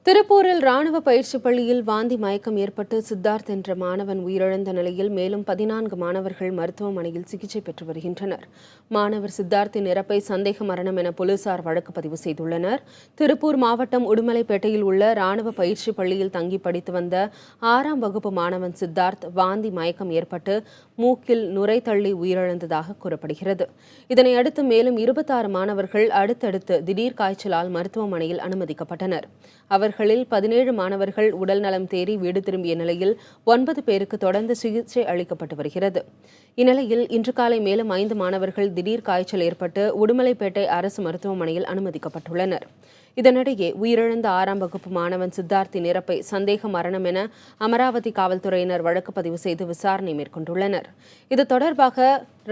திருப்பூரில் ராணுவ பயிற்சி பள்ளியில் வாந்தி மயக்கம் ஏற்பட்டு சித்தார்த் என்ற மாணவன் உயிரிழந்த நிலையில் மேலும் 14 மாணவர்கள் மருத்துவமனையில் சிகிச்சை பெற்று வருகின்றனர். மாணவர் சித்தார்த்தின் இறப்பை சந்தேக மரணம் என போலீசார் வழக்கு பதிவு செய்துள்ளனர். திருப்பூர் மாவட்டம் உடுமலைப்பேட்டையில் உள்ள ராணுவ பயிற்சி பள்ளியில் தங்கி படித்து வந்த 6ஆம் வகுப்பு மாணவன் சித்தார்த் வாந்தி மயக்கம் ஏற்பட்டு மூக்கில் நுரை தள்ளி உயிரிழந்ததாக கூறப்படுகிறது. இதனையடுத்து மேலும் 26 மாணவர்கள் அடுத்தடுத்து திடீர் காய்ச்சலால் மருத்துவமனையில் அனுமதிக்கப்பட்டனர். அவர்களில் 17 மாணவர்கள் உடல் நலம் தேறி வீடு திரும்பிய நிலையில் 9 பேருக்கு தொடர்ந்து சிகிச்சை அளிக்கப்பட்டு வருகிறது. இந்நிலையில் இன்று காலை மேலும் 5 மாணவர்கள் திடீர் காய்ச்சல் ஏற்பட்டு உடுமலைப்பேட்டை அரசு மருத்துவமனையில் அனுமதிக்கப்பட்டுள்ளனர். இதனிடையே உயிரிழந்த 6ஆம் வகுப்பு மாணவன் சித்தார்த்தின் இறப்பை சந்தேக மரணம் என அமராவதி காவல்துறையினர் வழக்கு பதிவு செய்து விசாரணை மேற்கொண்டுள்ளனர். இது தொடர்பாக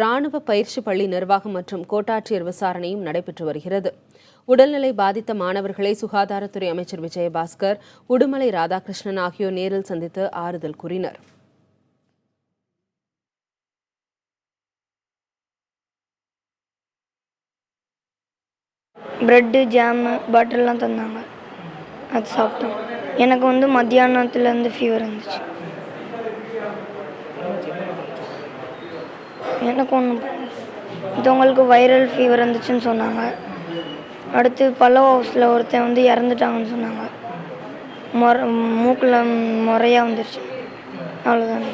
ராணுவ பயிற்சி பள்ளி நிர்வாகம் மற்றும் கோட்டாட்சியர் விசாரணையும் நடைபெற்று வருகிறது. உடல்நிலை பாதித்த மாணவர்களை சுகாதாரத்துறை அமைச்சர் விஜயபாஸ்கர், உடுமலை ராதாகிருஷ்ணன் ஆகியோர் நேரில் சந்தித்து ஆறுதல் கூறினர். பிரெட்டு, ஜாமு, பட்டர்லாம் தந்தாங்க. அது சாப்பிட்டோம். எனக்கு மத்தியானத்துலேருந்து ஃபீவர் இருந்துச்சு. எனக்கு மற்றவங்களுக்கு வைரல் ஃபீவர் இருந்துச்சுன்னு சொன்னாங்க. அடுத்து பல்லவ ஹவுஸில் ஒருத்தன் இறந்துட்டாங்கன்னு சொன்னாங்க. மூக்கில் முறையாக வந்துருச்சு. அவ்வளோதான்.